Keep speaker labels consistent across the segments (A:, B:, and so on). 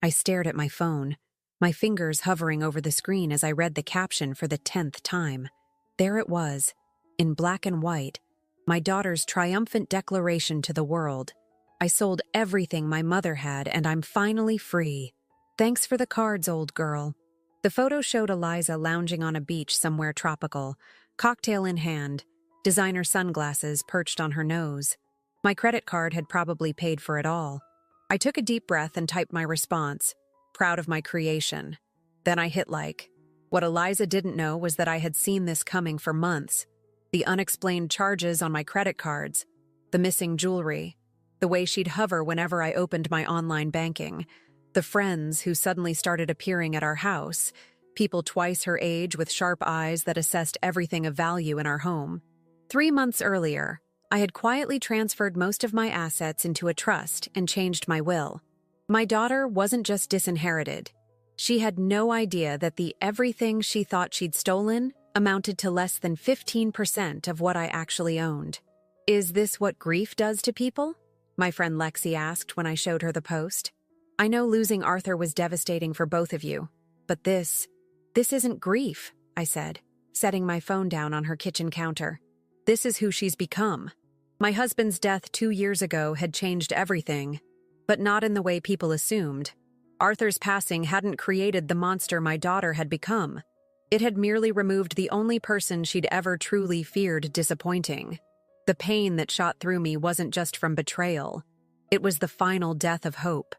A: I stared at my phone, my fingers hovering over the screen as I read the caption for the 10th time. There it was, in black and white, my daughter's triumphant declaration to the world. I sold everything my mother had and I'm finally free. Thanks for the cards, old girl. The photo showed Eliza lounging on a beach somewhere tropical, cocktail in hand, designer sunglasses perched on her nose. My credit card had probably paid for it all. I took a deep breath and typed my response, proud of my creation. Then I hit like. What Eliza didn't know was that I had seen this coming for months. The unexplained charges on my credit cards, the missing jewelry, the way she'd hover whenever I opened my online banking, the friends who suddenly started appearing at our house, people twice her age with sharp eyes that assessed everything of value in our home. 3 months earlier, I had quietly transferred most of my assets into a trust and changed my will. My daughter wasn't just disinherited. She had no idea that the everything she thought she'd stolen amounted to less than 15% of what I actually owned. Is this what grief does to people? My friend Lexi asked when I showed her the post. I know losing Arthur was devastating for both of you, but this isn't grief, I said, setting my phone down on her kitchen counter. This is who she's become. My husband's death 2 years ago had changed everything, but not in the way people assumed. Arthur's passing hadn't created the monster my daughter had become. It had merely removed the only person she'd ever truly feared disappointing. The pain that shot through me wasn't just from betrayal. It was the final death of hope.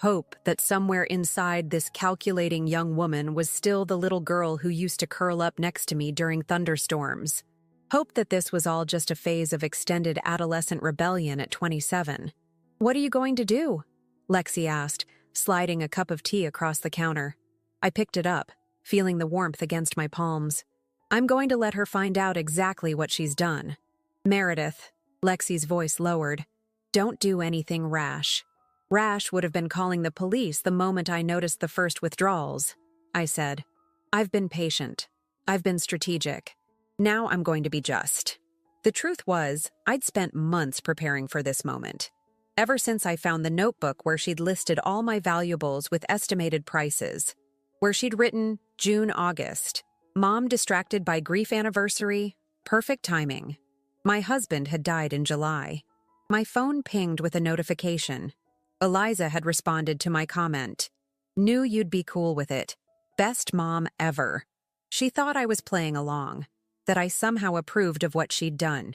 A: Hope that somewhere inside this calculating young woman was still the little girl who used to curl up next to me during thunderstorms. Hope that this was all just a phase of extended adolescent rebellion at 27. What are you going to do? Lexi asked, sliding a cup of tea across the counter. I picked it up, feeling the warmth against my palms. I'm going to let her find out exactly what she's done. Meredith, Lexi's voice lowered, don't do anything rash. Rash would have been calling the police the moment I noticed the first withdrawals, I said. I've been patient. I've been strategic. Now I'm going to be just. The truth was, I'd spent months preparing for this moment. Ever since I found the notebook where she'd listed all my valuables with estimated prices, where she'd written June, August, Mom distracted by grief anniversary, perfect timing. My husband had died in July. My phone pinged with a notification. Eliza had responded to my comment. Knew you'd be cool with it. Best mom ever. She thought I was playing along, that I somehow approved of what she'd done.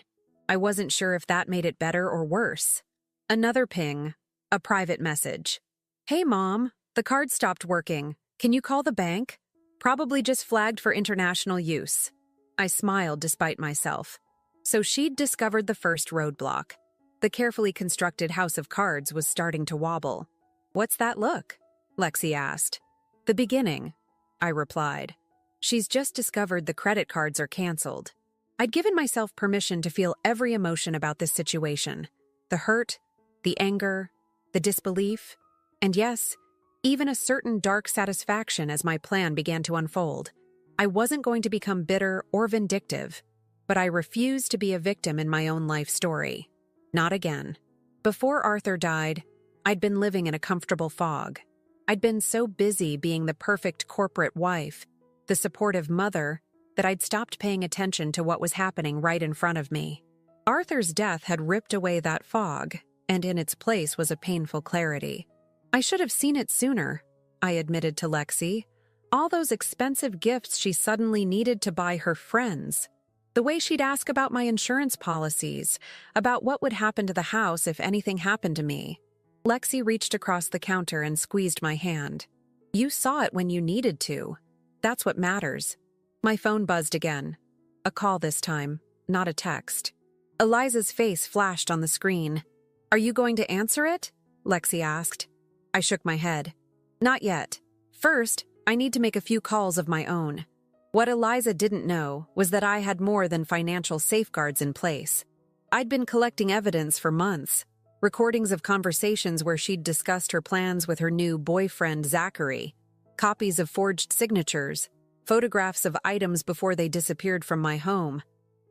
A: I wasn't sure if that made it better or worse. Another ping, a private message. Hey Mom, the card stopped working. Can you call the bank? Probably just flagged for international use. I smiled despite myself. So she'd discovered the first roadblock. The carefully constructed house of cards was starting to wobble. What's that look? Lexi asked. The beginning, I replied. She's just discovered the credit cards are canceled. I'd given myself permission to feel every emotion about this situation. The hurt, the anger, the disbelief, and yes, even a certain dark satisfaction as my plan began to unfold. I wasn't going to become bitter or vindictive, but I refused to be a victim in my own life story. Not again. Before Arthur died, I'd been living in a comfortable fog. I'd been so busy being the perfect corporate wife, the supportive mother, that I'd stopped paying attention to what was happening right in front of me. Arthur's death had ripped away that fog, and in its place was a painful clarity. I should have seen it sooner, I admitted to Lexi. All those expensive gifts she suddenly needed to buy her friends. The way she'd ask about my insurance policies, about what would happen to the house if anything happened to me. Lexi reached across the counter and squeezed my hand. You saw it when you needed to. That's what matters. My phone buzzed again. A call this time, not a text. Eliza's face flashed on the screen. Are you going to answer it? Lexi asked. I shook my head. Not yet. First, I need to make a few calls of my own. What Eliza didn't know was that I had more than financial safeguards in place. I'd been collecting evidence for months, recordings of conversations where she'd discussed her plans with her new boyfriend, Zachary, copies of forged signatures, photographs of items before they disappeared from my home.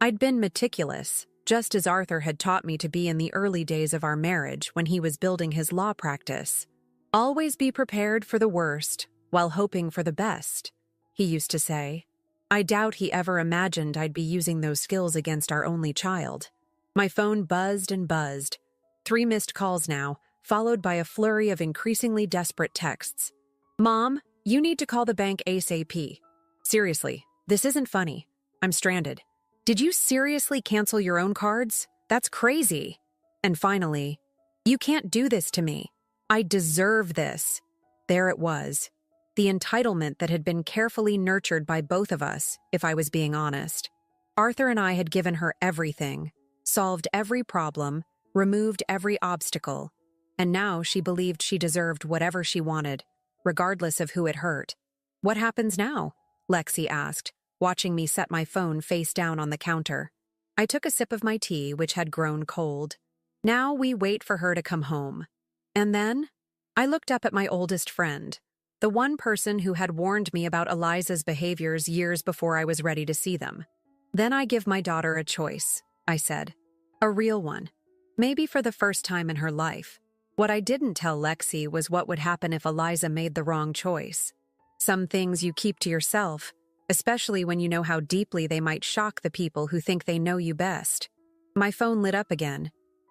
A: I'd been meticulous, just as Arthur had taught me to be in the early days of our marriage when he was building his law practice. Always be prepared for the worst while hoping for the best, he used to say. I doubt he ever imagined I'd be using those skills against our only child. My phone buzzed and buzzed. 3 missed calls now, followed by a flurry of increasingly desperate texts. Mom, you need to call the bank ASAP. Seriously, this isn't funny. I'm stranded. Did you seriously cancel your own cards? That's crazy. And finally, you can't do this to me. I deserve this. There it was. The entitlement that had been carefully nurtured by both of us, if I was being honest. Arthur and I had given her everything, solved every problem, removed every obstacle, and now she believed she deserved whatever she wanted, regardless of who it hurt. What happens now? Lexi asked, watching me set my phone face down on the counter. I took a sip of my tea, which had grown cold. Now we wait for her to come home. And then, I looked up at my oldest friend, the one person who had warned me about Eliza's behaviors years before I was ready to see them. Then I give my daughter a choice, I said. A real one. Maybe for the first time in her life. What I didn't tell Lexi was what would happen if Eliza made the wrong choice. Some things you keep to yourself, especially when you know how deeply they might shock the people who think they know you best. My phone lit up again.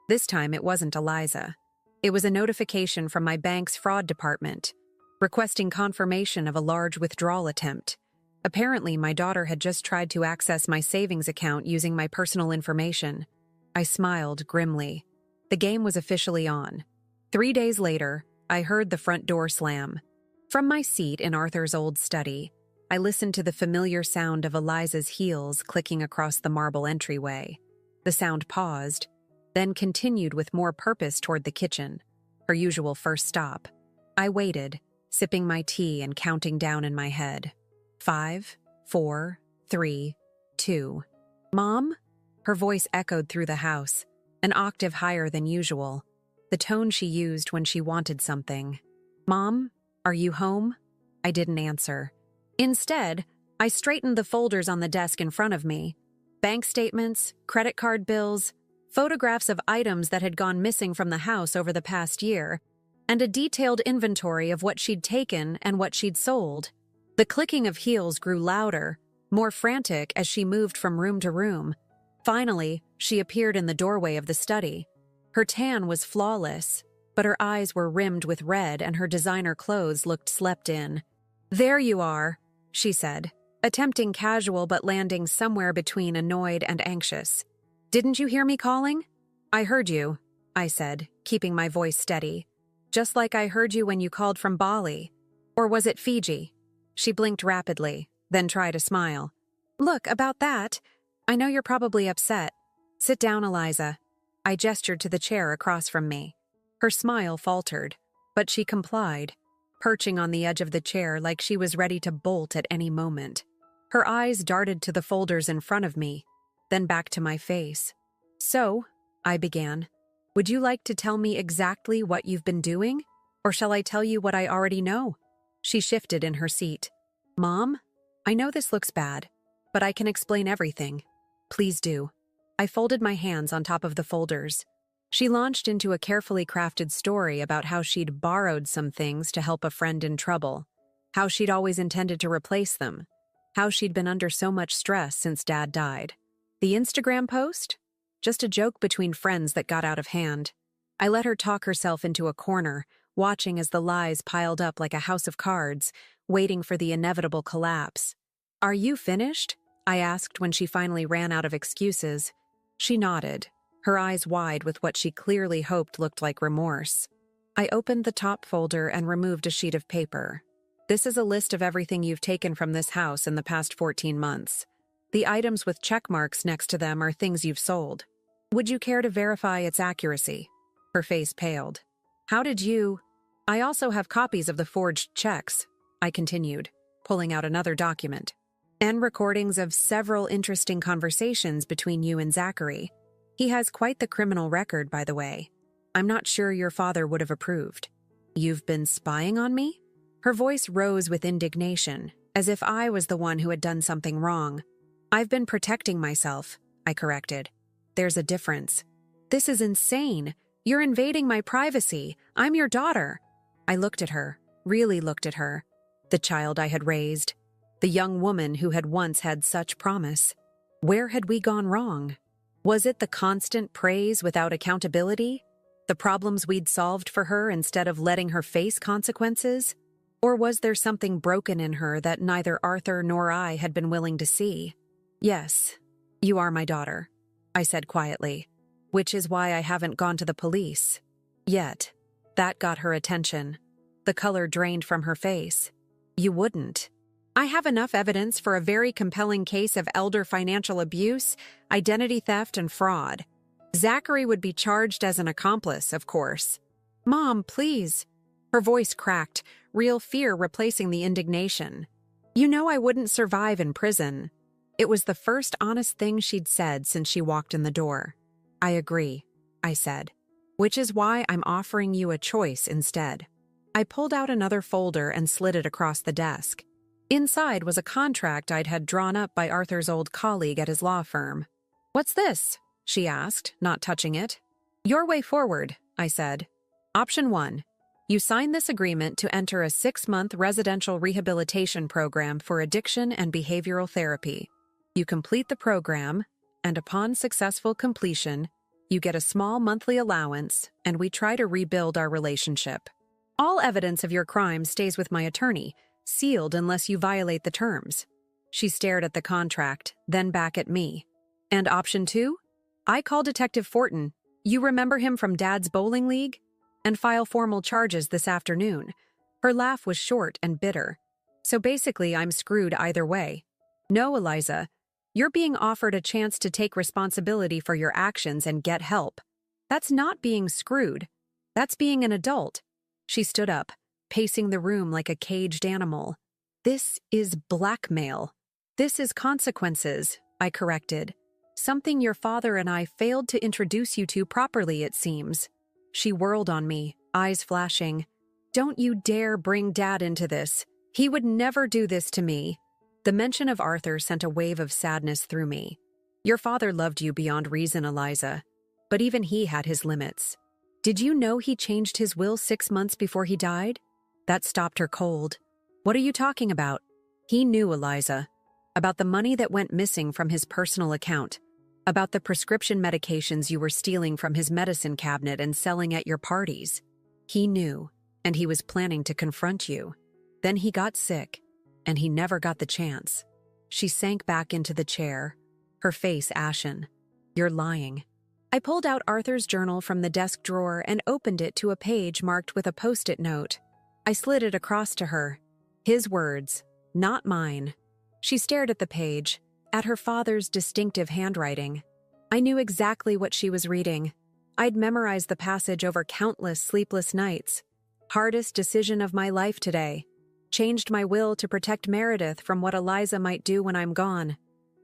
A: This time it wasn't Eliza. It was a notification from my bank's fraud department, requesting confirmation of a large withdrawal attempt. Apparently, my daughter had just tried to access my savings account using my personal information. I smiled grimly. The game was officially on. 3 days later, I heard the front door slam. From my seat in Arthur's old study, I listened to the familiar sound of Eliza's heels clicking across the marble entryway. The sound paused, then continued with more purpose toward the kitchen, her usual first stop. I waited, sipping my tea and counting down in my head. 5, 4, 3, 2. Mom? Her voice echoed through the house, an octave higher than usual, the tone she used when she wanted something. Mom, are you home? I didn't answer. Instead, I straightened the folders on the desk in front of me. Bank statements, credit card bills, photographs of items that had gone missing from the house over the past year, and a detailed inventory of what she'd taken and what she'd sold. The clicking of heels grew louder, more frantic as she moved from room to room. Finally, she appeared in the doorway of the study. Her tan was flawless, but her eyes were rimmed with red and her designer clothes looked slept in. There you are, she said, attempting casual but landing somewhere between annoyed and anxious. Didn't you hear me calling? I heard you, I said, keeping my voice steady. Just like I heard you when you called from Bali. Or was it Fiji? She blinked rapidly, then tried a smile. Look, about that, I know you're probably upset. Sit down, Eliza. I gestured to the chair across from me. Her smile faltered, but she complied, perching on the edge of the chair like she was ready to bolt at any moment. Her eyes darted to the folders in front of me, then back to my face. So, I began, would you like to tell me exactly what you've been doing? Or shall I tell you what I already know? She shifted in her seat. Mom, I know this looks bad, but I can explain everything. Please do. I folded my hands on top of the folders. She launched into a carefully crafted story about how she'd borrowed some things to help a friend in trouble, how she'd always intended to replace them, how she'd been under so much stress since Dad died. The Instagram post? Just a joke between friends that got out of hand. I let her talk herself into a corner, watching as the lies piled up like a house of cards, waiting for the inevitable collapse. Are you finished? I asked when she finally ran out of excuses. She nodded, her eyes wide with what she clearly hoped looked like remorse. I opened the top folder and removed a sheet of paper. This is a list of everything you've taken from this house in the past 14 months. The items with check marks next to them are things you've sold. Would you care to verify its accuracy? Her face paled. How did you... I also have copies of the forged checks, I continued, pulling out another document. And recordings of several interesting conversations between you and Zachary. He has quite the criminal record, by the way. I'm not sure your father would have approved. You've been spying on me? Her voice rose with indignation, as if I was the one who had done something wrong. I've been protecting myself, I corrected. There's a difference. This is insane. You're invading my privacy. I'm your daughter. I looked at her, really looked at her. The child I had raised. The young woman who had once had such promise. Where had we gone wrong? Was it the constant praise without accountability? The problems we'd solved for her instead of letting her face consequences? Or was there something broken in her that neither Arthur nor I had been willing to see? Yes, you are my daughter, I said quietly, which is why I haven't gone to the police. Yet. That got her attention. The color drained from her face. You wouldn't. I have enough evidence for a very compelling case of elder financial abuse, identity theft, and fraud. Zachary would be charged as an accomplice, of course. Mom, please. Her voice cracked, real fear replacing the indignation. You know I wouldn't survive in prison. It was the first honest thing she'd said since she walked in the door. I agree, I said, which is why I'm offering you a choice instead. I pulled out another folder and slid it across the desk. Inside was a contract I'd had drawn up by Arthur's old colleague at his law firm. What's this? She asked, not touching it. Your way forward, I said. Option 1. You sign this agreement to enter a 6-month residential rehabilitation program for addiction and behavioral therapy. You complete the program, and upon successful completion, you get a small monthly allowance, and we try to rebuild our relationship. All evidence of your crime stays with my attorney, sealed unless you violate the terms. She stared at the contract, then back at me. And option 2? I call Detective Fortin. You remember him from Dad's bowling league? And file formal charges this afternoon. Her laugh was short and bitter. So basically, I'm screwed either way. No, Eliza. You're being offered a chance to take responsibility for your actions and get help. That's not being screwed. That's being an adult. She stood up, pacing the room like a caged animal. This is blackmail. This is consequences, I corrected. Something your father and I failed to introduce you to properly, it seems. She whirled on me, eyes flashing. Don't you dare bring Dad into this. He would never do this to me. The mention of Arthur sent a wave of sadness through me. Your father loved you beyond reason, Eliza. But even he had his limits. Did you know he changed his will 6 months before he died? That stopped her cold. What are you talking about? He knew, Eliza. About the money that went missing from his personal account. About the prescription medications you were stealing from his medicine cabinet and selling at your parties. He knew, and he was planning to confront you. Then he got sick, and he never got the chance. She sank back into the chair, her face ashen. You're lying. I pulled out Arthur's journal from the desk drawer and opened it to a page marked with a post-it note. I slid it across to her. His words, not mine. She stared at the page, at her father's distinctive handwriting. I knew exactly what she was reading. I'd memorized the passage over countless sleepless nights. Hardest decision of my life today. Changed my will to protect Meredith from what Eliza might do when I'm gone.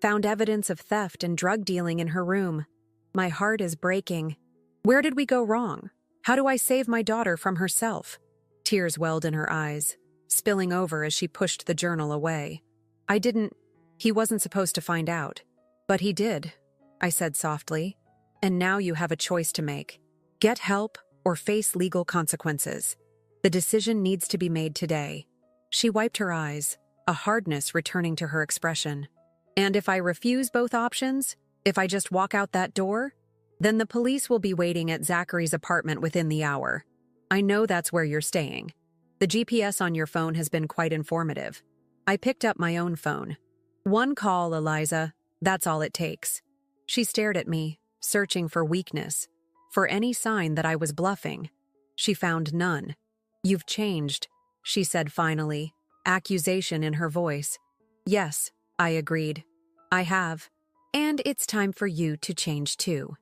A: Found evidence of theft and drug dealing in her room. My heart is breaking. Where did we go wrong? How do I save my daughter from herself? Tears welled in her eyes, spilling over as she pushed the journal away. He wasn't supposed to find out. But he did, I said softly. And now you have a choice to make. Get help or face legal consequences. The decision needs to be made today. She wiped her eyes, a hardness returning to her expression. And if I refuse both options, if I just walk out that door, then the police will be waiting at Zachary's apartment within the hour. I know that's where you're staying. The GPS on your phone has been quite informative. I picked up my own phone. One call, Eliza. That's all it takes. She stared at me, searching for weakness, for any sign that I was bluffing. She found none. You've changed, she said finally, accusation in her voice. Yes, I agreed. I have. And it's time for you to change too.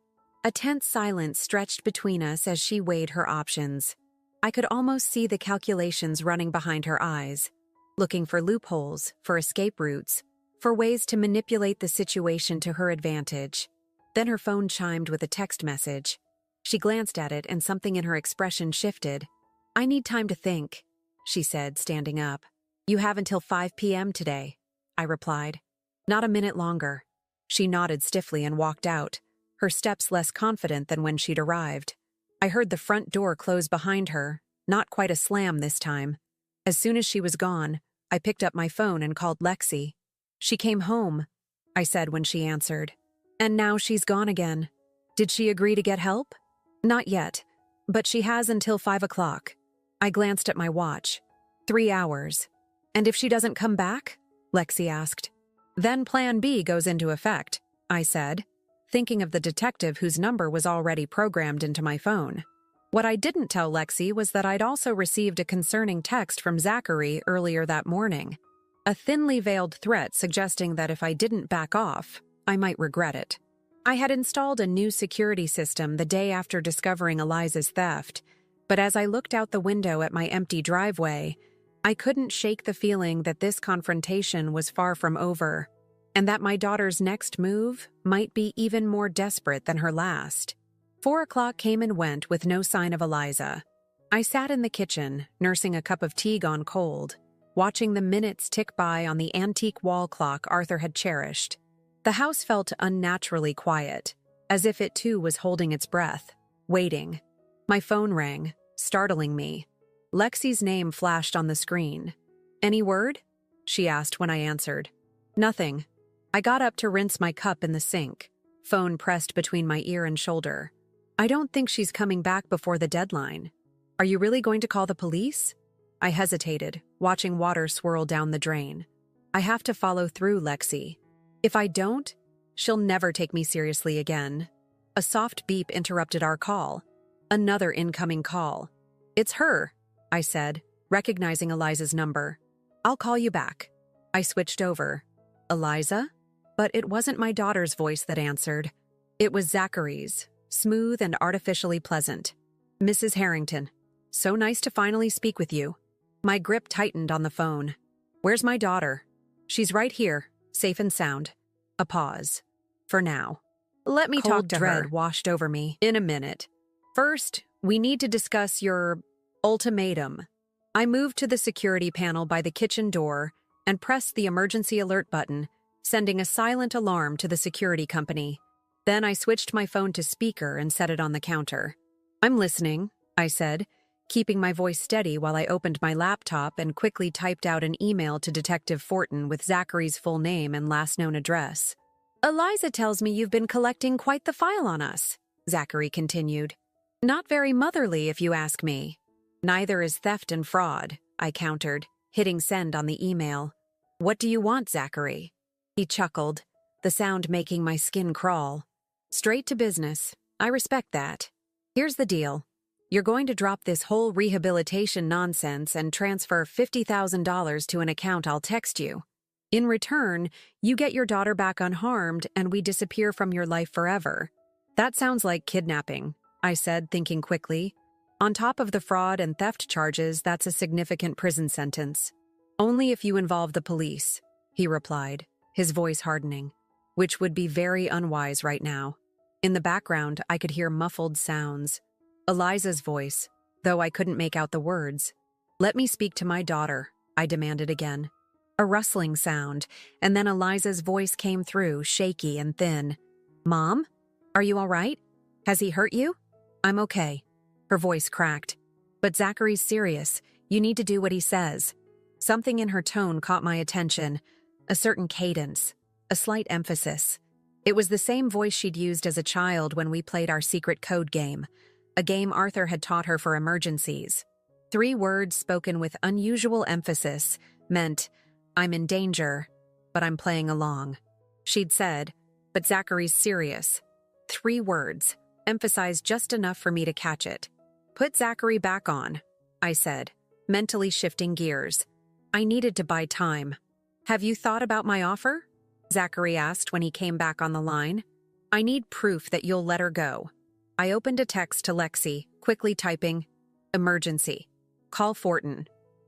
A: A tense silence stretched between us as she weighed her options. I could almost see the calculations running behind her eyes, looking for loopholes, for escape routes, for ways to manipulate the situation to her advantage. Then her phone chimed with a text message. She glanced at it and something in her expression shifted. I need time to think, she said, standing up. You have until 5 p.m. today, I replied. Not a minute longer. She nodded stiffly and walked out, her steps less confident than when she'd arrived. I heard the front door close behind her, not quite a slam this time. As soon as she was gone, I picked up my phone and called Lexi. "She came home," I said when she answered. "And now she's gone again. Did she agree to get help?" "Not yet, but she has until 5 o'clock. I glanced at my watch. 3 hours. "And if she doesn't come back?" Lexi asked. "Then Plan B goes into effect," I said, thinking of the detective whose number was already programmed into my phone. What I didn't tell Lexi was that I'd also received a concerning text from Zachary earlier that morning. A thinly veiled threat suggesting that if I didn't back off, I might regret it. I had installed a new security system the day after discovering Eliza's theft, but as I looked out the window at my empty driveway, I couldn't shake the feeling that this confrontation was far from over, and that my daughter's next move might be even more desperate than her last. 4 o'clock came and went with no sign of Eliza. I sat in the kitchen, nursing a cup of tea gone cold, watching the minutes tick by on the antique wall clock Arthur had cherished. The house felt unnaturally quiet, as if it too was holding its breath, waiting. My phone rang, startling me. Lexi's name flashed on the screen. "Any word?" she asked when I answered. "Nothing." I got up to rinse my cup in the sink, phone pressed between my ear and shoulder. "I don't think she's coming back before the deadline. Are you really going to call the police?" I hesitated, watching water swirl down the drain. "I have to follow through, Lexi. If I don't, she'll never take me seriously again." A soft beep interrupted our call. Another incoming call. "It's her," I said, recognizing Eliza's number. "I'll call you back." I switched over. "Eliza?" But it wasn't my daughter's voice that answered. It was Zachary's, smooth and artificially pleasant. "Mrs. Harrington, so nice to finally speak with you." My grip tightened on the phone. "Where's my daughter?" "She's right here, safe and sound." A pause. "For now." "Let me talk to her." Cold dread washed over me. "In a minute. First, we need to discuss your ultimatum." I moved to the security panel by the kitchen door and pressed the emergency alert button, sending a silent alarm to the security company. Then I switched my phone to speaker and set it on the counter. "I'm listening," I said, keeping my voice steady while I opened my laptop and quickly typed out an email to Detective Fortin with Zachary's full name and last known address. "Eliza tells me you've been collecting quite the file on us," Zachary continued. "Not very motherly, if you ask me." "Neither is theft and fraud," I countered, hitting send on the email. "What do you want, Zachary?" He chuckled, the sound making my skin crawl. "Straight to business. I respect that. Here's the deal. You're going to drop this whole rehabilitation nonsense and transfer $50,000 to an account I'll text you. In return, you get your daughter back unharmed and we disappear from your life forever." "That sounds like kidnapping," I said, thinking quickly. "On top of the fraud and theft charges, that's a significant prison sentence." "Only if you involve the police," he replied, his voice hardening, which would be very unwise right now. In the background, I could hear muffled sounds. Eliza's voice, though I couldn't make out the words. "Let me speak to my daughter," I demanded again. A rustling sound, and then Eliza's voice came through, shaky and thin. "Mom? Are you all right? Has he hurt you?" "I'm okay." Her voice cracked. "But Zachary's serious. You need to do what he says." Something in her tone caught my attention. A certain cadence, a slight emphasis. It was the same voice she'd used as a child when we played our secret code game, a game Arthur had taught her for emergencies. 3 words spoken with unusual emphasis meant, "I'm in danger, but I'm playing along." She'd said, "But Zachary's serious." 3 words, emphasized just enough for me to catch it. "Put Zachary back on," I said, mentally shifting gears. I needed to buy time. "Have you thought about my offer?" Zachary asked when he came back on the line. "I need proof that you'll let her go." I opened a text to Lexi, quickly typing, "Emergency. Call Fortin.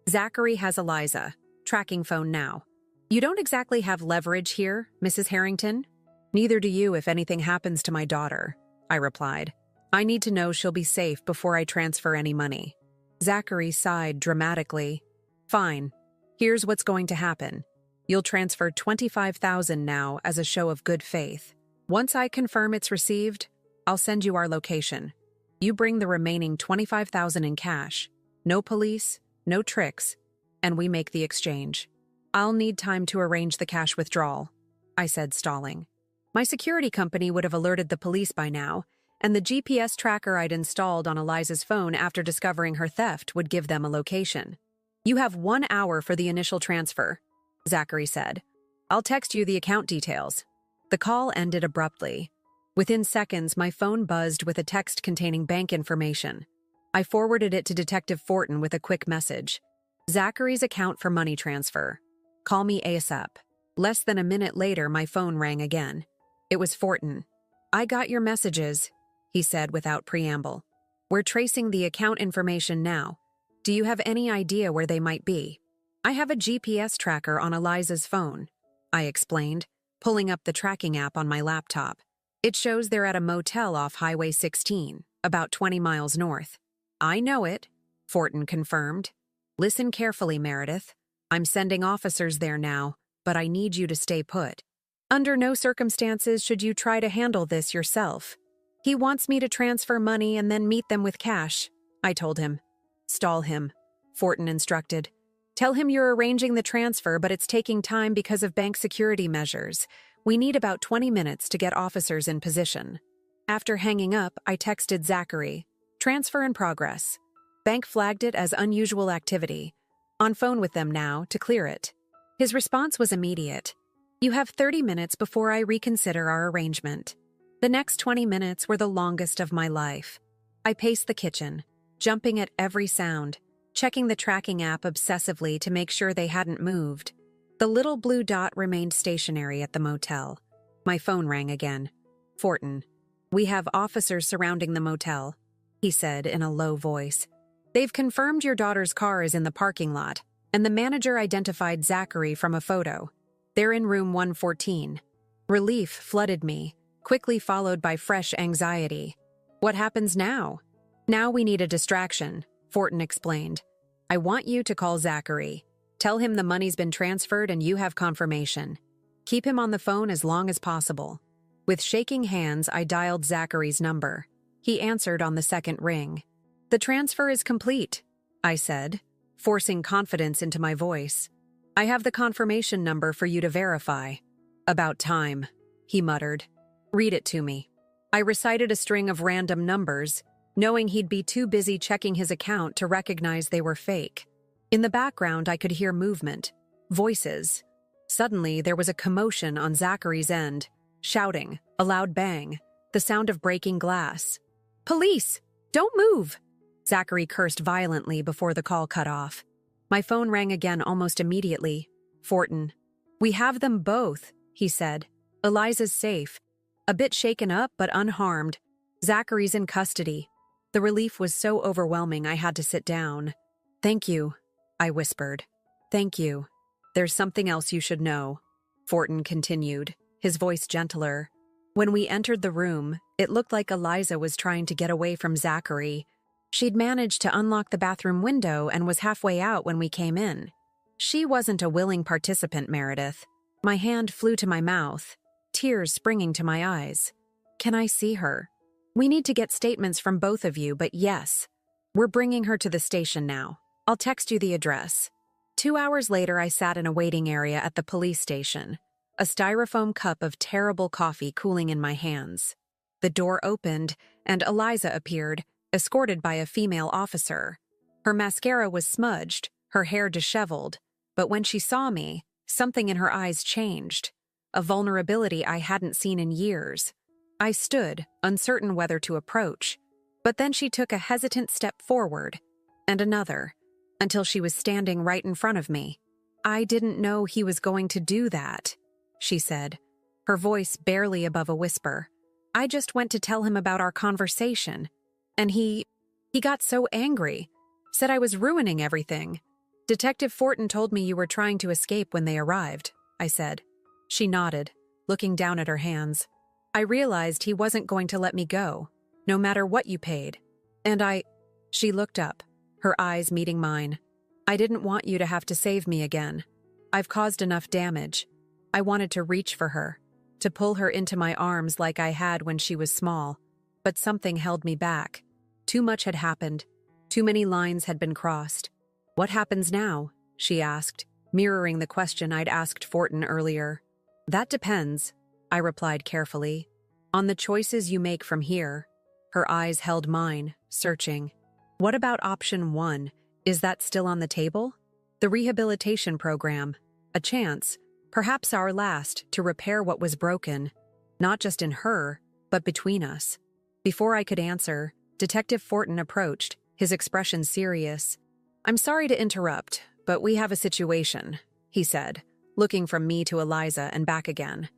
A: Zachary has Eliza. Tracking phone now." "You don't exactly have leverage here, Mrs. Harrington." "Neither do you if anything happens to my daughter," I replied. "I need to know she'll be safe before I transfer any money." Zachary sighed dramatically. "Fine. Here's what's going to happen. You'll transfer $25,000 now as a show of good faith. Once I confirm it's received, I'll send you our location. You bring the remaining $25,000 in cash. No police, no tricks, and we make the exchange. I'll need time to arrange the cash withdrawal, I said, stalling. My security company would have alerted the police by now, and the GPS tracker I'd installed on Eliza's phone after discovering her theft would give them a location. You have 1 hour for the initial transfer, Zachary said. I'll text you the account details. The call ended abruptly. Within seconds, my phone buzzed with a text containing bank information. I forwarded it to Detective Fortin with a quick message. Zachary's account for money transfer. Call me ASAP. Less than a minute later, my phone rang again. It was Fortin. I got your messages, he said without preamble. We're tracing the account information now. Do you have any idea where they might be? I have a GPS tracker on Eliza's phone, I explained, pulling up the tracking app on my laptop. It shows they're at a motel off Highway 16, about 20 miles north. I know it, Fortin confirmed. Listen carefully, Meredith. I'm sending officers there now, but I need you to stay put. Under no circumstances should you try to handle this yourself. He wants me to transfer money and then meet them with cash, I told him. Stall him, Fortin instructed. Tell him you're arranging the transfer, but it's taking time because of bank security measures. We need about 20 minutes to get officers in position. After hanging up, I texted Zachary. Transfer in progress. Bank flagged it as unusual activity. On phone with them now to clear it. His response was immediate. You have 30 minutes before I reconsider our arrangement. The next 20 minutes were the longest of my life. I paced the kitchen, jumping at every sound, checking the tracking app obsessively to make sure they hadn't moved. The little blue dot remained stationary at the motel. My phone rang again. Fortin. We have officers surrounding the motel, he said in a low voice. They've confirmed your daughter's car is in the parking lot, and the manager identified Zachary from a photo. They're in room 114. Relief flooded me, quickly followed by fresh anxiety. What happens now? Now we need a distraction, Fortin explained. I want you to call Zachary. Tell him the money's been transferred and you have confirmation. Keep him on the phone as long as possible. With shaking hands, I dialed Zachary's number. He answered on the second ring. The transfer is complete, I said, forcing confidence into my voice. I have the confirmation number for you to verify. About time, he muttered. Read it to me. I recited a string of random numbers, knowing he'd be too busy checking his account to recognize they were fake. In the background, I could hear movement, voices. Suddenly, there was a commotion on Zachary's end, shouting, a loud bang, the sound of breaking glass. Police! Don't move! Zachary cursed violently before the call cut off. My phone rang again almost immediately. Fortin. We have them both, he said. Eliza's safe. A bit shaken up, but unharmed. Zachary's in custody. The relief was so overwhelming I had to sit down. Thank you, I whispered. Thank you. There's something else you should know, Fortin continued, his voice gentler. When we entered the room, it looked like Eliza was trying to get away from Zachary. She'd managed to unlock the bathroom window and was halfway out when we came in. She wasn't a willing participant, Meredith. My hand flew to my mouth, tears springing to my eyes. Can I see her? We need to get statements from both of you, but yes, we're bringing her to the station now. I'll text you the address. 2 hours later, I sat in a waiting area at the police station, a styrofoam cup of terrible coffee cooling in my hands. The door opened, and Eliza appeared, escorted by a female officer. Her mascara was smudged, her hair disheveled, but when she saw me, something in her eyes changed, a vulnerability I hadn't seen in years. I stood, uncertain whether to approach, but then she took a hesitant step forward, and another, until she was standing right in front of me. I didn't know he was going to do that, she said, her voice barely above a whisper. I just went to tell him about our conversation, and he got so angry, said I was ruining everything. Detective Fortin told me you were trying to escape when they arrived, I said. She nodded, looking down at her hands. I realized he wasn't going to let me go, no matter what you paid. And she looked up, her eyes meeting mine. I didn't want you to have to save me again. I've caused enough damage. I wanted to reach for her, to pull her into my arms like I had when she was small, but something held me back. Too much had happened. Too many lines had been crossed. "What happens now?" she asked, mirroring the question I'd asked Fortin earlier. "That depends," I replied carefully, "on the choices you make from here." Her eyes held mine, searching. "What about option 1? Is that still on the table?" "The rehabilitation program. A chance, perhaps our last, to repair what was broken, not just in her, but between us." Before I could answer, Detective Fortin approached, his expression serious. "I'm sorry to interrupt, but we have a situation," he said, looking from me to Eliza and back again.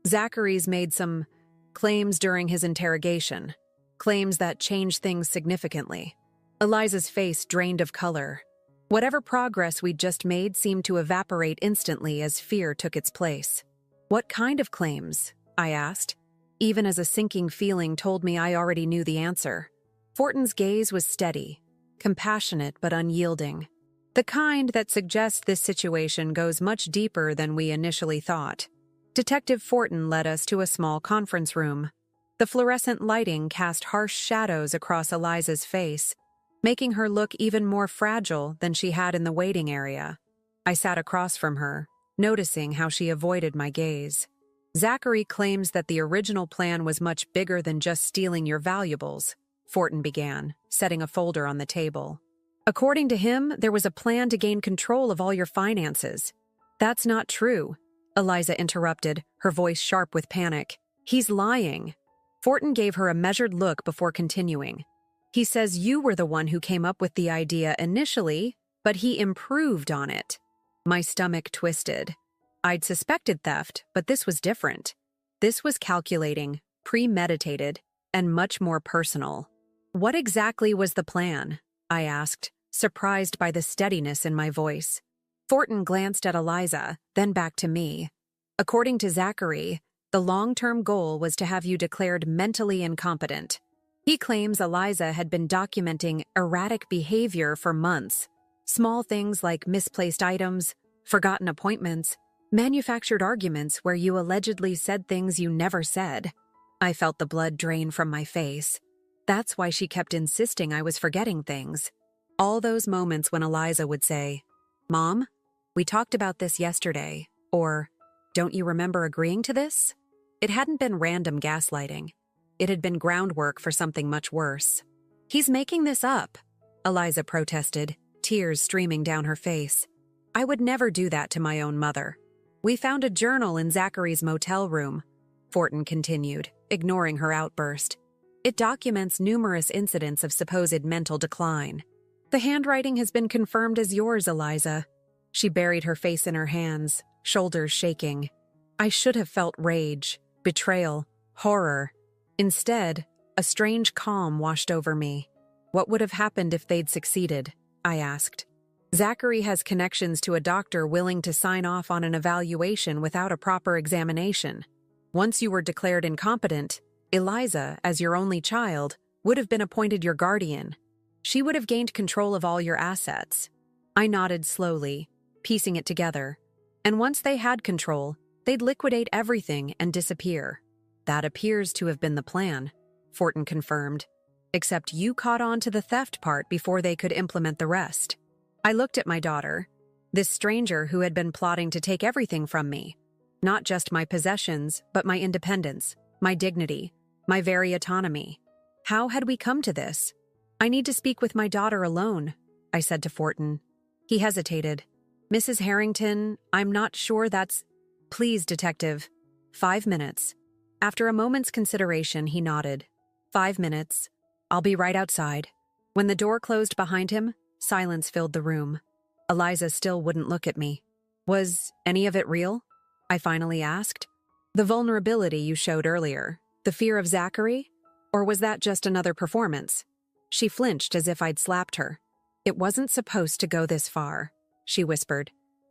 A: "Zachary's made some claims during his interrogation, claims that change things significantly." Eliza's face drained of color. Whatever progress we'd just made seemed to evaporate instantly as fear took its place. "What kind of claims?" I asked, even as a sinking feeling told me I already knew the answer. Fortin's gaze was steady, compassionate but unyielding. The kind that suggests this situation goes much deeper than we initially thought. Detective Fortin led us to a small conference room. The fluorescent lighting cast harsh shadows across Eliza's face, making her look even more fragile than she had in the waiting area. I sat across from her, noticing how she avoided my gaze. "Zachary claims that the original plan was much bigger than just stealing your valuables," Fortin began, setting a folder on the table. "According to him, there was a plan to gain control of all your finances." "That's not true," Eliza interrupted, her voice sharp with panic. "He's lying." Fortin gave her a measured look before continuing. "He says you were the one who came up with the idea initially, but he improved on it." My stomach twisted. I'd suspected theft, but this was different. This was calculating, premeditated, and much more personal. "What exactly was the plan?" I asked, surprised by the steadiness in my voice. Fortin glanced at Eliza, then back to me. "According to Zachary, the long-term goal was to have you declared mentally incompetent. He claims Eliza had been documenting erratic behavior for months. Small things like misplaced items, forgotten appointments, manufactured arguments where you allegedly said things you never said." I felt the blood drain from my face. That's why she kept insisting I was forgetting things. All those moments when Eliza would say, "Mom, we talked about this yesterday," or, "Don't you remember agreeing to this?" It hadn't been random gaslighting. It had been groundwork for something much worse. "He's making this up," Eliza protested, tears streaming down her face. "I would never do that to my own mother." "We found a journal in Zachary's motel room," Fortin continued, ignoring her outburst. "It documents numerous incidents of supposed mental decline. The handwriting has been confirmed as yours, Eliza." She buried her face in her hands, shoulders shaking. I should have felt rage, betrayal, horror. Instead, a strange calm washed over me. "What would have happened if they'd succeeded?" I asked. "Zachary has connections to a doctor willing to sign off on an evaluation without a proper examination. Once you were declared incompetent, Eliza, as your only child, would have been appointed your guardian. She would have gained control of all your assets." I nodded slowly, piecing it together. "And once they had control, they'd liquidate everything and disappear." "That appears to have been the plan," Fortin confirmed. "Except you caught on to the theft part before they could implement the rest." I looked at my daughter, this stranger who had been plotting to take everything from me. Not just my possessions, but my independence, my dignity, my very autonomy. How had we come to this? "I need to speak with my daughter alone," I said to Fortin. He hesitated. "Mrs. Harrington, I'm not sure that's—" "Please, Detective. 5 minutes." After a moment's consideration, he nodded. 5 minutes. I'll be right outside." When the door closed behind him, silence filled the room. Eliza still wouldn't look at me. "Was any of it real?" I finally asked. "The vulnerability you showed earlier, the fear of Zachary? Or was that just another performance?" She flinched as if I'd slapped her. "It wasn't supposed to go this far," she whispered.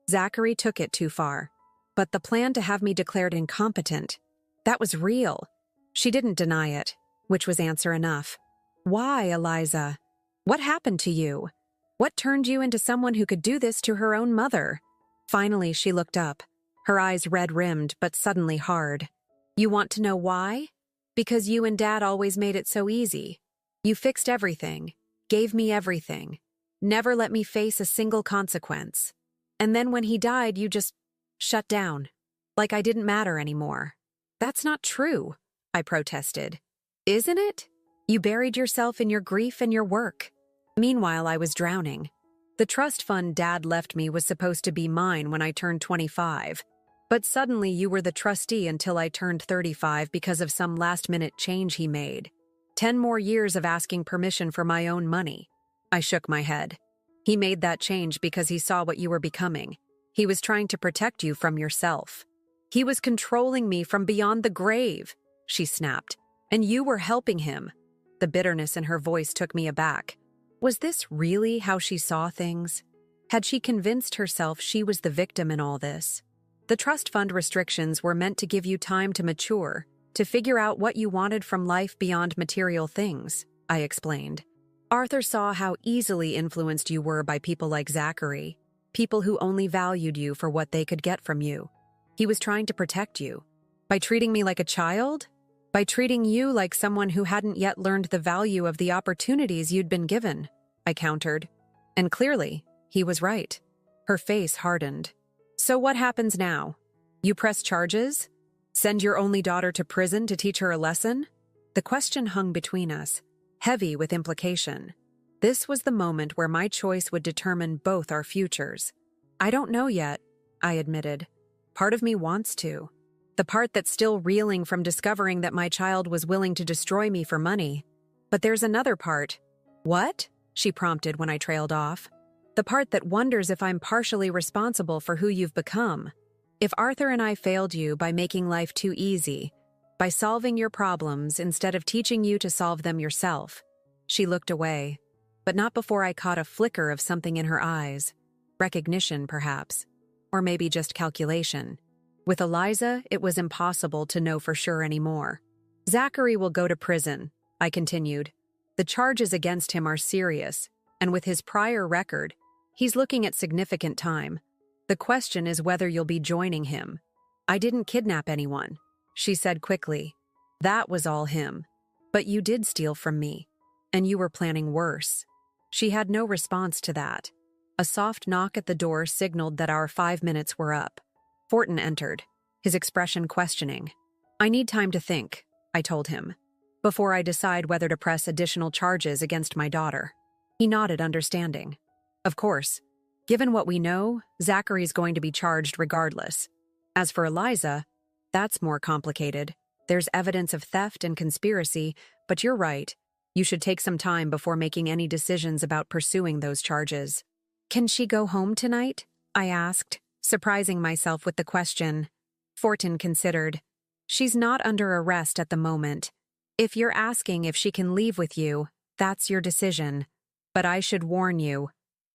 A: "Zachary took it too far. But the plan to have me declared incompetent, that was real." She didn't deny it, which was answer enough. "Why, Eliza? What happened to you? What turned you into someone who could do this to her own mother?" Finally, she looked up, her eyes red-rimmed but suddenly hard. "You want to know why? Because you and Dad always made it so easy. You fixed everything, gave me everything, never let me face a single consequence. And then when he died, you just shut down, like I didn't matter anymore. That's not true, I protested. Isn't it? You buried yourself in your grief and your work. Meanwhile, I was drowning. The trust fund Dad left me was supposed to be mine when I turned 25. But suddenly you were the trustee until I turned 35 because of some last-minute change he made. 10 more years of asking permission for my own money. I shook my head. He made that change because he saw what you were becoming. He was trying to protect you from yourself. He was controlling me from beyond the grave, she snapped. And you were helping him. The bitterness in her voice took me aback. Was this really how she saw things? Had she convinced herself she was the victim in all this? The trust fund restrictions were meant to give you time to mature, to figure out what you wanted from life beyond material things, I explained. Arthur saw how easily influenced you were by people like Zachary, people who only valued you for what they could get from you. He was trying to protect you. By treating me like a child? By treating you like someone who hadn't yet learned the value of the opportunities you'd been given, I countered. And clearly, he was right. Her face hardened. So what happens now? You press charges? Send your only daughter to prison to teach her a lesson? The question hung between us, heavy with implication. This was the moment where my choice would determine both our futures. I don't know yet, I admitted. Part of me wants to. The part that's still reeling from discovering that my child was willing to destroy me for money. But there's another part. What? She prompted when I trailed off. The part that wonders if I'm partially responsible for who you've become. If Arthur and I failed you by making life too easy, by solving your problems instead of teaching you to solve them yourself. She looked away, but not before I caught a flicker of something in her eyes. Recognition, perhaps. Or maybe just calculation. With Eliza, it was impossible to know for sure anymore. Zachary will go to prison, I continued. The charges against him are serious, and with his prior record, he's looking at significant time. The question is whether you'll be joining him. I didn't kidnap anyone, she said quickly. That was all him. But you did steal from me, and you were planning worse. She had no response to that. A soft knock at the door signaled that our 5 minutes were up. Fortin entered, his expression questioning. I need time to think, I told him, before I decide whether to press additional charges against my daughter. He nodded, understanding. Of course, given what we know, Zachary's going to be charged regardless. As for Eliza, that's more complicated. There's evidence of theft and conspiracy, but you're right. You should take some time before making any decisions about pursuing those charges. Can she go home tonight? I asked, surprising myself with the question. Fortin considered. She's not under arrest at the moment. If you're asking if she can leave with you, that's your decision. But I should warn you.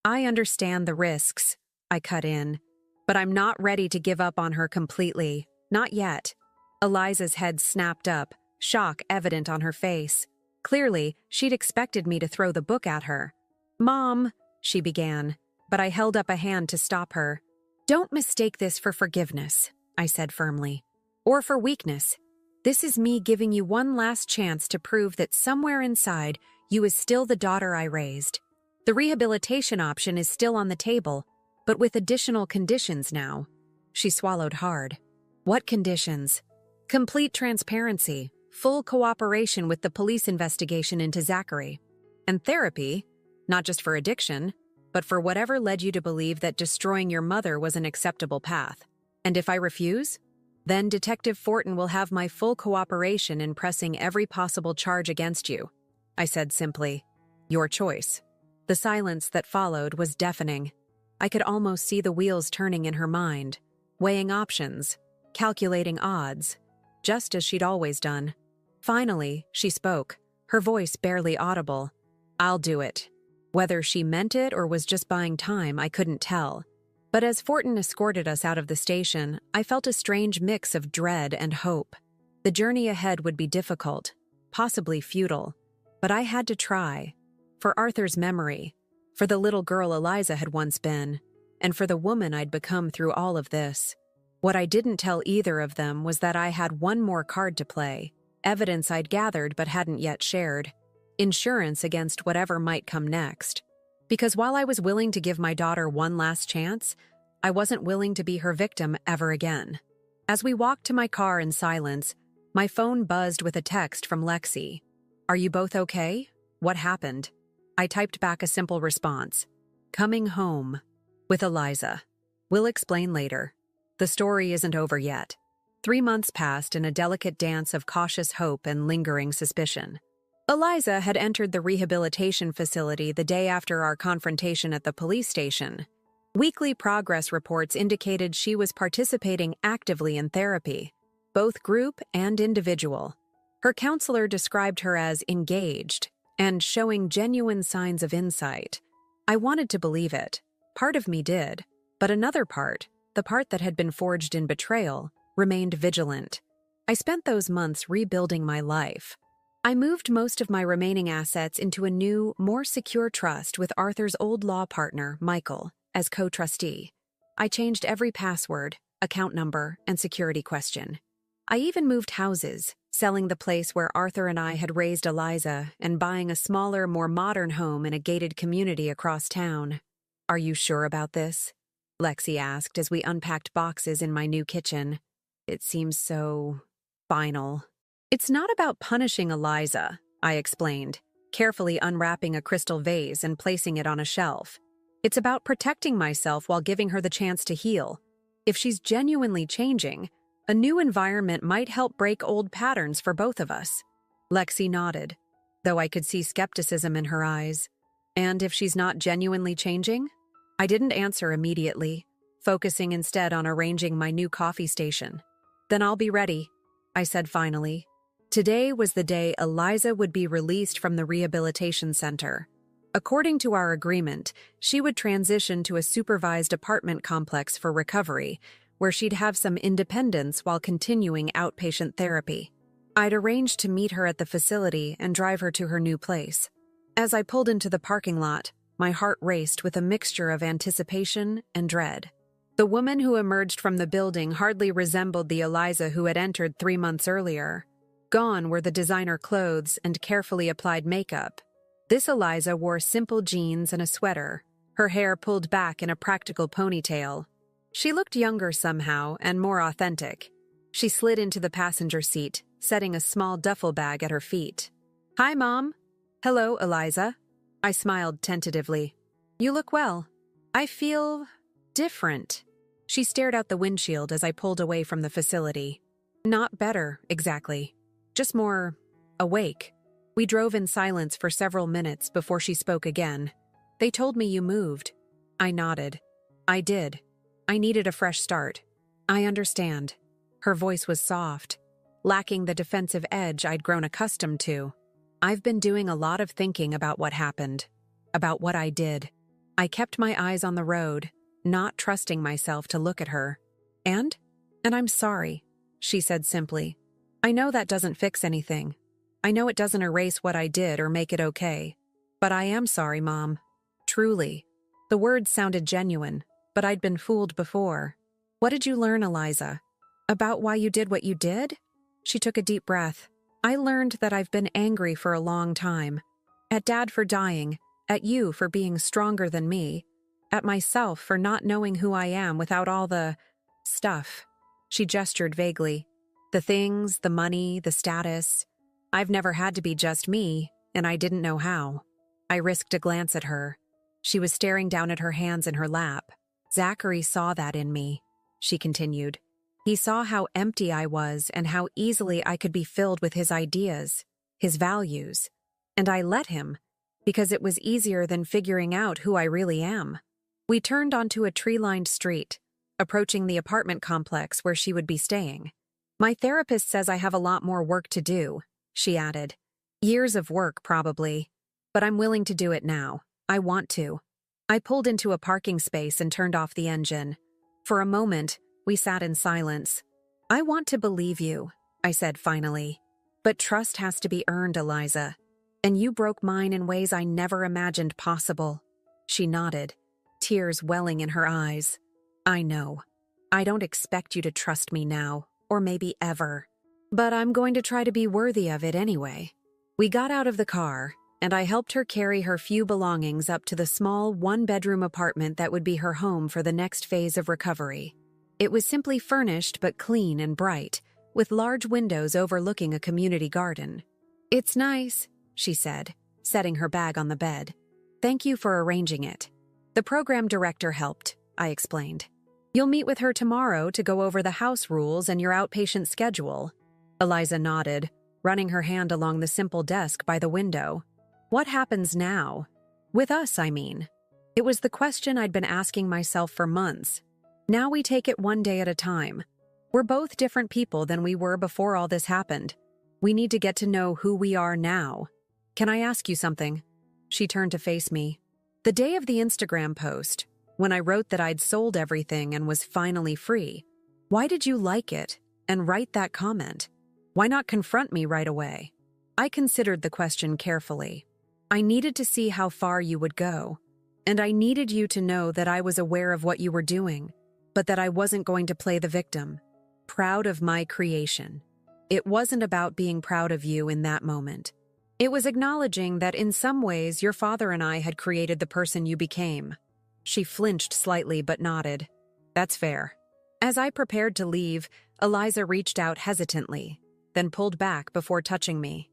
A: I understand the risks, I cut in. But I'm not ready to give up on her completely. Not yet. Eliza's head snapped up, shock evident on her face. Clearly, she'd expected me to throw the book at her. Mom, she began, but I held up a hand to stop her. Don't mistake this for forgiveness, I said firmly. Or for weakness. This is me giving you one last chance to prove that somewhere inside, you is still the daughter I raised. The rehabilitation option is still on the table, but with additional conditions now. She swallowed hard. What conditions? Complete transparency, full cooperation with the police investigation into Zachary. And therapy, not just for addiction, but for whatever led you to believe that destroying your mother was an acceptable path. And if I refuse? Then Detective Fortin will have my full cooperation in pressing every possible charge against you. I said simply, your choice. The silence that followed was deafening. I could almost see the wheels turning in her mind, weighing options, calculating odds, just as she'd always done. Finally, she spoke, her voice barely audible. I'll do it. Whether she meant it or was just buying time, I couldn't tell. But as Fortin escorted us out of the station, I felt a strange mix of dread and hope. The journey ahead would be difficult, possibly futile, but I had to try. For Arthur's memory, for the little girl Eliza had once been, and for the woman I'd become through all of this. What I didn't tell either of them was that I had one more card to play, evidence I'd gathered but hadn't yet shared. insurance against whatever might come next. Because while I was willing to give my daughter one last chance, I wasn't willing to be her victim ever again. As we walked to my car in silence, my phone buzzed with a text from Lexi. "Are you both okay? What happened?" I typed back a simple response. "Coming home. With Eliza. We'll explain later. The story isn't over yet." 3 months passed in a delicate dance of cautious hope and lingering suspicion. Eliza had entered the rehabilitation facility the day after our confrontation at the police station. Weekly progress reports indicated she was participating actively in therapy, both group and individual. Her counselor described her as engaged and showing genuine signs of insight. I wanted to believe it. Part of me did, but another part, the part that had been forged in betrayal, remained vigilant. I spent those months rebuilding my life. I moved most of my remaining assets into a new, more secure trust with Arthur's old law partner, Michael, as co-trustee. I changed every password, account number, and security question. I even moved houses, selling the place where Arthur and I had raised Eliza and buying a smaller, more modern home in a gated community across town. "Are you sure about this?" Lexi asked as we unpacked boxes in my new kitchen. "It seems so final." "It's not about punishing Eliza," I explained, carefully unwrapping a crystal vase and placing it on a shelf. "It's about protecting myself while giving her the chance to heal. If she's genuinely changing, a new environment might help break old patterns for both of us." Lexi nodded, though I could see skepticism in her eyes. "And if she's not genuinely changing?" I didn't answer immediately, focusing instead on arranging my new coffee station. "Then I'll be ready," I said finally. Today was the day Eliza would be released from the rehabilitation center. According to our agreement, she would transition to a supervised apartment complex for recovery, where she'd have some independence while continuing outpatient therapy. I'd arranged to meet her at the facility and drive her to her new place. As I pulled into the parking lot, my heart raced with a mixture of anticipation and dread. The woman who emerged from the building hardly resembled the Eliza who had entered 3 months earlier. Gone were the designer clothes and carefully applied makeup. This Eliza wore simple jeans and a sweater, her hair pulled back in a practical ponytail. She looked younger somehow and more authentic. She slid into the passenger seat, setting a small duffel bag at her feet. "Hi, Mom." "Hello, Eliza." I smiled tentatively. "You look well." "I feel different." She stared out the windshield as I pulled away from the facility. "Not better, exactly. Just more awake." We drove in silence for several minutes before she spoke again. "They told me you moved." I nodded. "I did. I needed a fresh start." "I understand." Her voice was soft, lacking the defensive edge I'd grown accustomed to. "I've been doing a lot of thinking about what happened, about what I did." I kept my eyes on the road, not trusting myself to look at her. And I'm sorry," she said simply. "I know that doesn't fix anything. I know it doesn't erase what I did or make it okay. But I am sorry, Mom. Truly." The words sounded genuine, but I'd been fooled before. "What did you learn, Eliza? About why you did what you did?" She took a deep breath. "I learned that I've been angry for a long time. At Dad for dying, at you for being stronger than me, at myself for not knowing who I am without all the stuff." She gestured vaguely. "The things, the money, the status. I've never had to be just me, and I didn't know how." I risked a glance at her. She was staring down at her hands in her lap. "Zachary saw that in me," she continued. "He saw how empty I was and how easily I could be filled with his ideas, his values. And I let him, because it was easier than figuring out who I really am." We turned onto a tree-lined street, approaching the apartment complex where she would be staying. "My therapist says I have a lot more work to do," she added. "Years of work, probably. But I'm willing to do it now. I want to." I pulled into a parking space and turned off the engine. For a moment, we sat in silence. "I want to believe you," I said finally. "But trust has to be earned, Eliza. And you broke mine in ways I never imagined possible." She nodded, tears welling in her eyes. "I know. I don't expect you to trust me now, or maybe ever. But I'm going to try to be worthy of it anyway." We got out of the car, and I helped her carry her few belongings up to the small one-bedroom apartment that would be her home for the next phase of recovery. It was simply furnished but clean and bright, with large windows overlooking a community garden. "It's nice," she said, setting her bag on the bed. "Thank you for arranging it." "The program director helped," I explained. "You'll meet with her tomorrow to go over the house rules and your outpatient schedule." Eliza nodded, running her hand along the simple desk by the window. "What happens now? With us, I mean." It was the question I'd been asking myself for months. Now we take it one day at a time. We're both different people than we were before all this happened. We need to get to know who we are now. "Can I ask you something?" She turned to face me. "The day of the Instagram post, when I wrote that I'd sold everything and was finally free, why did you like it and write that comment? Why not confront me right away?" I considered the question carefully. I needed to see how far you would go, and I needed you to know that I was aware of what you were doing, but that I wasn't going to play the victim. Proud of my creation. It wasn't about being proud of you in that moment. It was acknowledging that in some ways your father and I had created the person you became. She flinched slightly but nodded. "That's fair." As I prepared to leave, Eliza reached out hesitantly, then pulled back before touching me.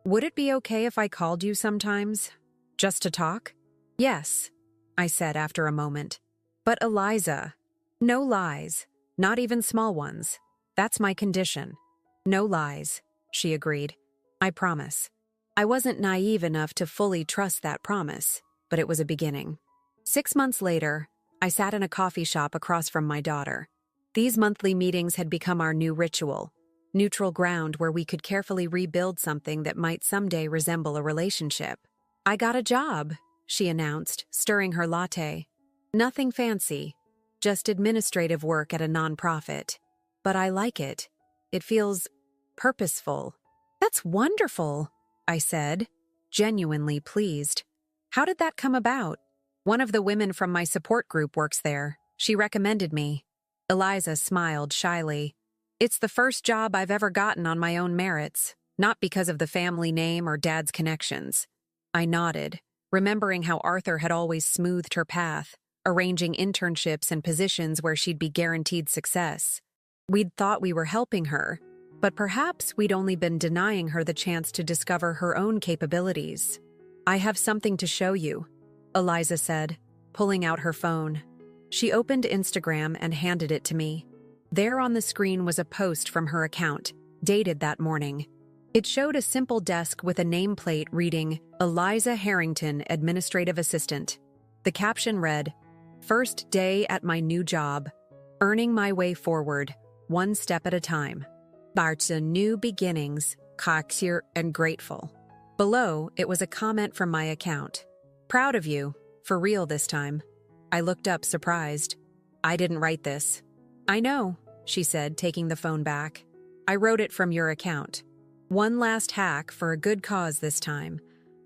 A: Would it be okay if I called you sometimes? Just to talk?" "Yes," I said after a moment. "But Eliza, no lies, not even small ones. That's my condition." "No lies," she agreed. "I promise." I wasn't naive enough to fully trust that promise, but it was a beginning. 6 months later, I sat in a coffee shop across from my daughter. These monthly meetings had become our new ritual, neutral ground where we could carefully rebuild something that might someday resemble a relationship. "I got a job," she announced, stirring her latte. "Nothing fancy, just administrative work at a nonprofit. But I like it. It feels purposeful." "That's wonderful," I said, genuinely pleased. "How did that come about?" "One of the women from my support group works there. She recommended me." Eliza smiled shyly. "It's the first job I've ever gotten on my own merits, not because of the family name or Dad's connections." I nodded, remembering how Arthur had always smoothed her path, arranging internships and positions where she'd be guaranteed success. We'd thought we were helping her, but perhaps we'd only been denying her the chance to discover her own capabilities. "I have something to show you," Eliza said, pulling out her phone. She opened Instagram and handed it to me. There on the screen was a post from her account, dated that morning. It showed a simple desk with a nameplate reading, "Eliza Harrington, Administrative Assistant." The caption read, "First day at my new job, earning my way forward, one step at a time. Bart's new beginnings, coxier and grateful." Below, it was a comment from my account. "Proud of you, for real this time." I looked up, surprised. "I didn't write this." "I know," she said, taking the phone back. "I wrote it from your account. One last hack for a good cause this time.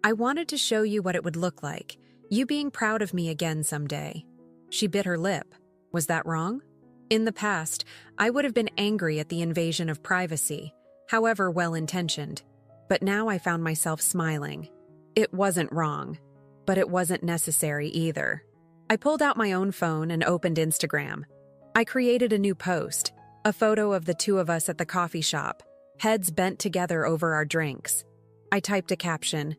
A: I wanted to show you what it would look like, you being proud of me again someday." She bit her lip. Was that wrong? In the past, I would have been angry at the invasion of privacy, however well-intentioned. But now I found myself smiling. It wasn't wrong, but it wasn't necessary either. I pulled out my own phone and opened Instagram. I created a new post, a photo of the two of us at the coffee shop, heads bent together over our drinks. I typed a caption,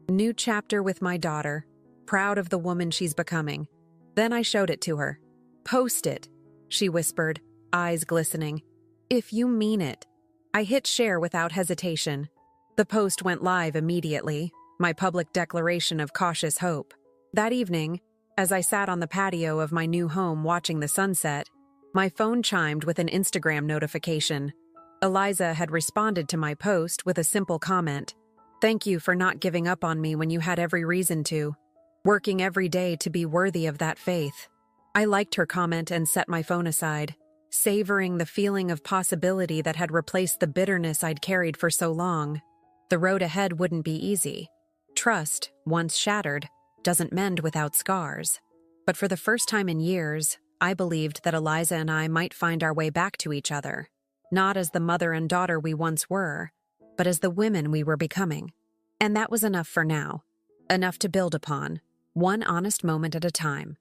A: "New chapter with my daughter, proud of the woman she's becoming." Then I showed it to her. "Post it," she whispered, eyes glistening. "If you mean it." I hit share without hesitation. The post went live immediately, my public declaration of cautious hope. That evening, as I sat on the patio of my new home watching the sunset, my phone chimed with an Instagram notification. Eliza had responded to my post with a simple comment. "Thank you for not giving up on me when you had every reason to. Working every day to be worthy of that faith." I liked her comment and set my phone aside, savoring the feeling of possibility that had replaced the bitterness I'd carried for so long. The road ahead wouldn't be easy. Trust, once shattered, doesn't mend without scars. But for the first time in years, I believed that Eliza and I might find our way back to each other, not as the mother and daughter we once were, but as the women we were becoming. And that was enough for now. Enough to build upon, one honest moment at a time.